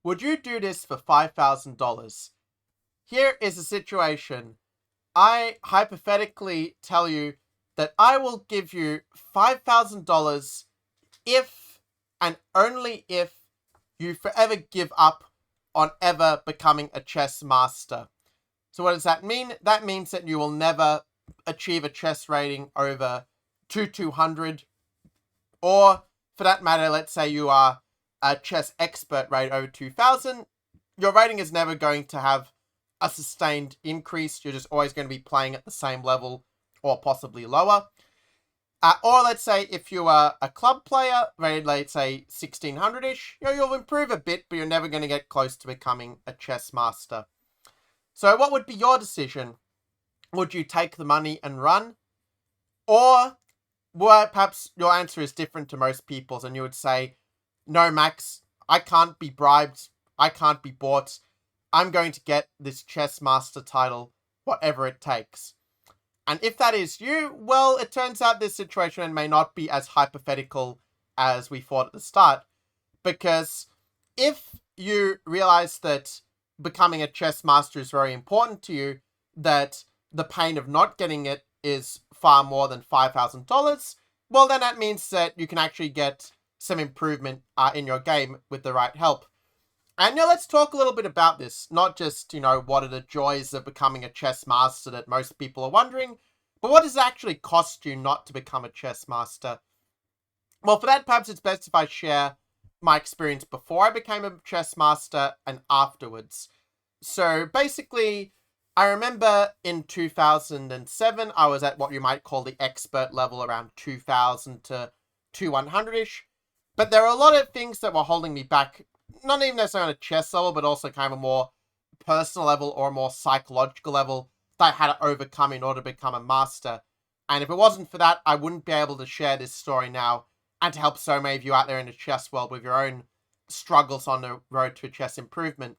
Would you do this for $5,000? Here is the situation. I hypothetically tell you that I will give you $5,000 if and only if you forever give up on ever becoming a chess master. So what does that mean? That means that you will never achieve a chess rating over 200, or for that matter, let's say you are a chess expert rate over 2000, your rating is never going to have a sustained increase. You're just always going to be playing at the same level or possibly lower. Or let's say if you are a club player rated, let's say 1600-ish, you'll improve a bit, but you're never going to get close to becoming a chess master. So what would be your decision? Would you take the money and run? Or perhaps your answer is different to most people's and you would say, no, Max, I can't be bribed. I can't be bought. I'm going to get this chess master title, whatever it takes. And if that is you, well, it turns out this situation may not be as hypothetical as we thought at the start. Because if you realize that becoming a chess master is very important to you, that the pain of not getting it is far more than $5,000, well, then that means that you can actually get some improvement in your game with the right help. And now let's talk a little bit about this. Not just, what are the joys of becoming a chess master that most people are wondering, but what does it actually cost you not to become a chess master? Well, for that, perhaps it's best if I share my experience before I became a chess master and afterwards. So basically, I remember in 2007, I was at what you might call the expert level, around 2000 to 2100-ish. But there were a lot of things that were holding me back, not even necessarily on a chess level, but also kind of a more personal level or a more psychological level that I had to overcome in order to become a master. And if it wasn't for that, I wouldn't be able to share this story now and to help so many of you out there in the chess world with your own struggles on the road to chess improvement.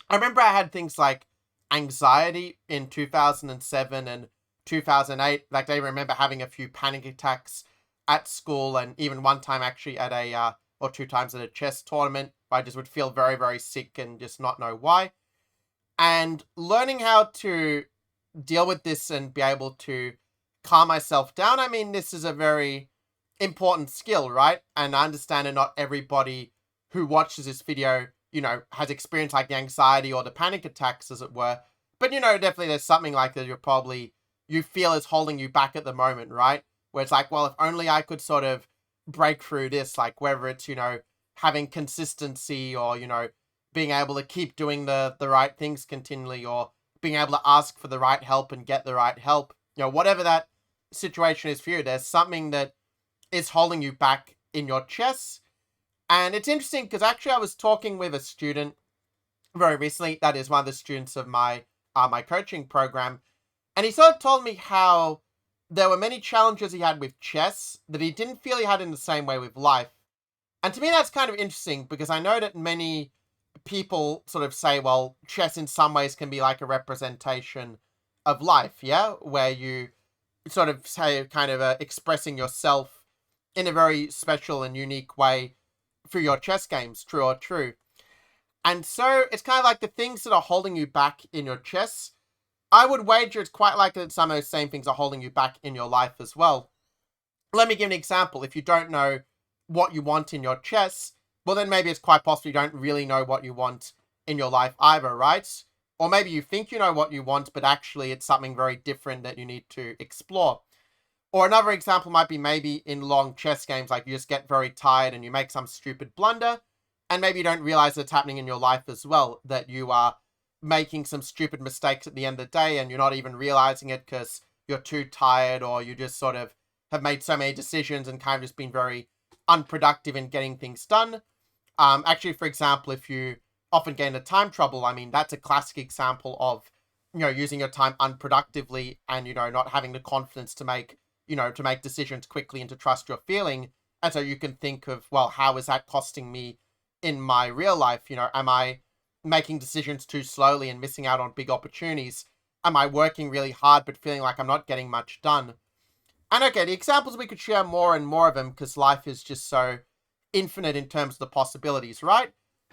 I remember I had things like anxiety in 2007 and 2008. Like, I remember having a few panic attacks at school, and even one time actually at or two times at a chess tournament, where I just would feel very, very sick and just not know why. And learning how to deal with this and be able to calm myself down, I mean, this is a very important skill, right? And I understand that not everybody who watches this video, has experienced like the anxiety or the panic attacks, as it were. But, definitely there's something like that you feel is holding you back at the moment, right? Where it's like, well, if only I could sort of break through this, like whether it's, having consistency or, being able to keep doing the right things continually, or being able to ask for the right help and get the right help, whatever that situation is for you, there's something that is holding you back in your chess. And it's interesting because actually I was talking with a student very recently, that is one of the students of my coaching program, and he sort of told me how there were many challenges he had with chess that he didn't feel he had in the same way with life. And to me that's kind of interesting, because I know that many people sort of say, well, chess in some ways can be like a representation of life, yeah? Where you sort of say, kind of expressing yourself in a very special and unique way through your chess games, true or true. And so it's kind of like the things that are holding you back in your chess, I would wager it's quite likely that some of those same things are holding you back in your life as well. Let me give an example. If you don't know what you want in your chess, well, then maybe it's quite possible you don't really know what you want in your life either, right? Or maybe you think you know what you want, but actually it's something very different that you need to explore. Or another example might be maybe in long chess games, like you just get very tired and you make some stupid blunder, and maybe you don't realize it's happening in your life as well, that you are making some stupid mistakes at the end of the day and you're not even realizing it because you're too tired, or you just sort of have made so many decisions and kind of just been very unproductive in getting things done. Actually, for example, if you often get into time trouble, I mean, that's a classic example of, using your time unproductively and, not having the confidence to make decisions quickly and to trust your feeling. And so you can think of, well, how is that costing me in my real life? Am I making decisions too slowly and missing out on big opportunities? Am I working really hard but feeling like I'm not getting much done? And okay, the examples, we could share more and more of them because life is just so infinite in terms of the possibilities, right?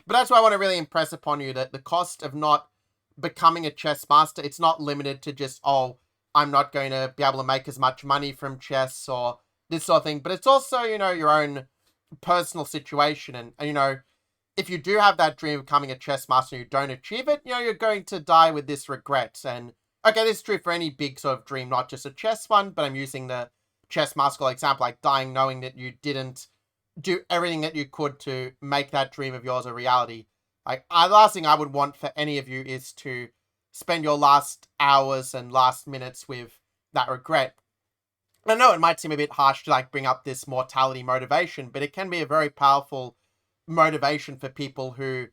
But that's why I want to really impress upon you that the cost of not becoming a chess master, it's not limited to just, oh, I'm not going to be able to make as much money from chess or this sort of thing. But it's also, your own personal situation. And if you do have that dream of becoming a chess master and you don't achieve it, you're going to die with this regret. And okay, this is true for any big sort of dream, not just a chess one, but I'm using the chess master example, like dying knowing that you didn't do everything that you could to make that dream of yours a reality. Like, the last thing I would want for any of you is to spend your last hours and last minutes with that regret. I know it might seem a bit harsh to bring up this mortality motivation, but it can be a very powerful motivation for people who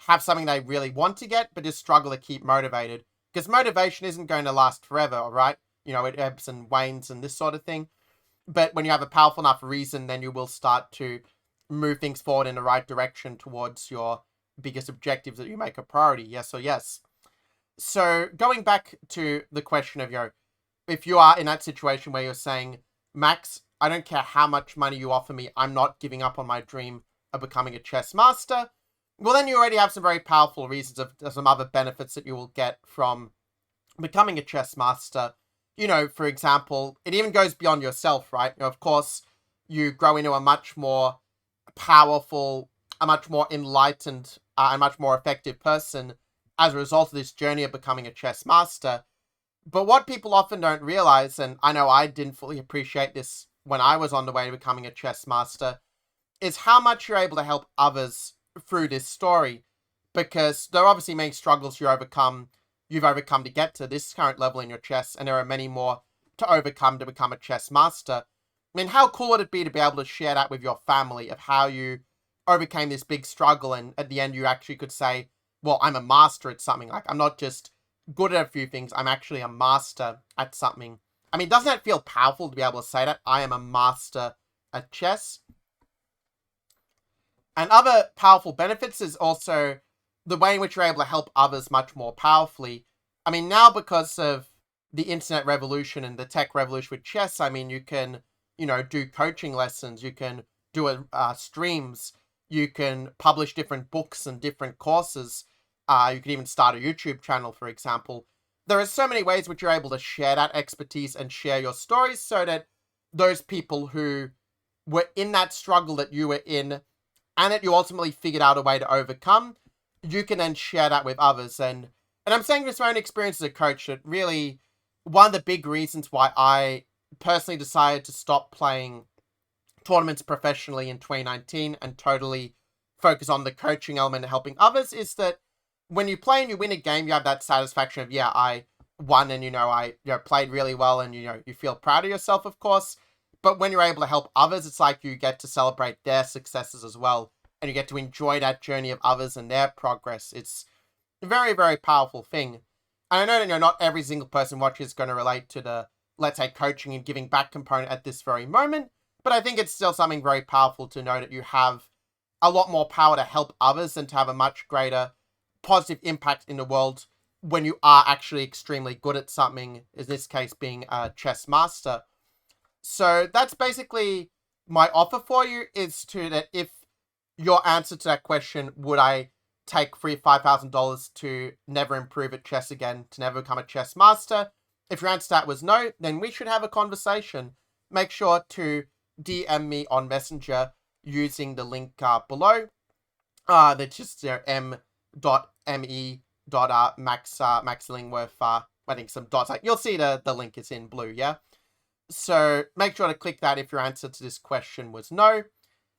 have something they really want to get, but just struggle to keep motivated. Because motivation isn't going to last forever, right? It ebbs and wanes and this sort of thing. But when you have a powerful enough reason, then you will start to move things forward in the right direction towards your biggest objectives that you make a priority. Yes or yes. So going back to the question of, if you are in that situation where you're saying, Max, I don't care how much money you offer me, I'm not giving up on my dream of becoming a chess master. Well, then you already have some very powerful reasons of some other benefits that you will get from becoming a chess master. For example, it even goes beyond yourself, right? Of course, you grow into a much more powerful, a much more enlightened, a much more effective person as a result of this journey of becoming a chess master. But what people often don't realize, and I know I didn't fully appreciate this when I was on the way to becoming a chess master, is how much you're able to help others through this story. Because there are obviously many struggles you've overcome to get to this current level in your chess, and there are many more to overcome to become a chess master. I mean, how cool would it be to be able to share that with your family of how you overcame this big struggle, and at the end you actually could say, well, I'm a master at something. Like, I'm not just good at a few things, I'm actually a master at something. I mean, doesn't that feel powerful to be able to say that? I am a master at chess. And other powerful benefits is also the way in which you're able to help others much more powerfully. I mean, now because of the internet revolution and the tech revolution with chess, I mean, you can, do coaching lessons, you can do streams, you can publish different books and different courses. You can even start a YouTube channel, for example. There are so many ways which you're able to share that expertise and share your stories so that those people who were in that struggle that you were in and that you ultimately figured out a way to overcome, you can then share that with others. And I'm saying this from my own experience as a coach, that really one of the big reasons why I personally decided to stop playing tournaments professionally in 2019 and totally focus on the coaching element and helping others is that when you play and you win a game, you have that satisfaction of, yeah, I won and, I played really well and, you feel proud of yourself, of course. But when you're able to help others, it's like you get to celebrate their successes as well. And you get to enjoy that journey of others and their progress. It's a very, very powerful thing. And I know that, not every single person watching is going to relate to the, let's say, coaching and giving back component at this very moment. But I think it's still something very powerful to know that you have a lot more power to help others and to have a much greater positive impact in the world when you are actually extremely good at something, in this case being a chess master. So that's basically my offer for you, is that if your answer to that question, would I take free $5,000 to never improve at chess again, to never become a chess master? If your answer to that was no, then we should have a conversation. Make sure to DM me on Messenger using the link below. That's just m.me.maxillingworth, I think some dots. You'll see the link is in blue, yeah? So make sure to click that if your answer to this question was no.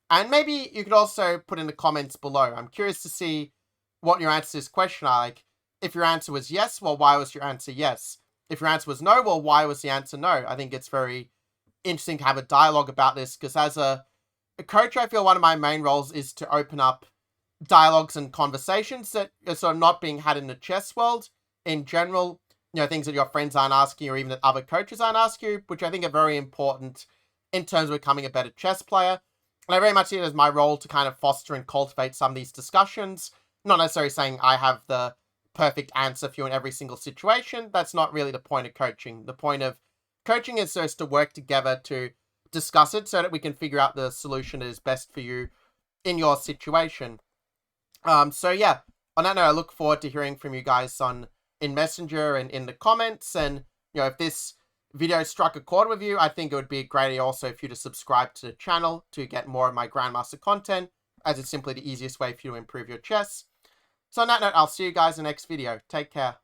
And maybe you could also put in the comments below. I'm curious to see what your answer to this question are. Like, if your answer was yes, well, why was your answer yes? If your answer was no, well, why was the answer no? I think it's very interesting to have a dialogue about this, because as a coach, I feel one of my main roles is to open up dialogues and conversations that are sort of not being had in the chess world in general. Things that your friends aren't asking you, or even that other coaches aren't asking you, which I think are very important in terms of becoming a better chess player. And I very much see it as my role to kind of foster and cultivate some of these discussions. Not necessarily saying I have the perfect answer for you in every single situation. That's not really the point of coaching. The point of coaching is just to work together to discuss it so that we can figure out the solution that is best for you in your situation. So yeah, on that note, I look forward to hearing from you guys in Messenger and in the comments. And if this video struck a chord with you, I think it would be a great idea also for you to subscribe to the channel to get more of my Grandmaster content, as it's simply the easiest way for you to improve your chess. So on that note, I'll see you guys in the next video. Take care.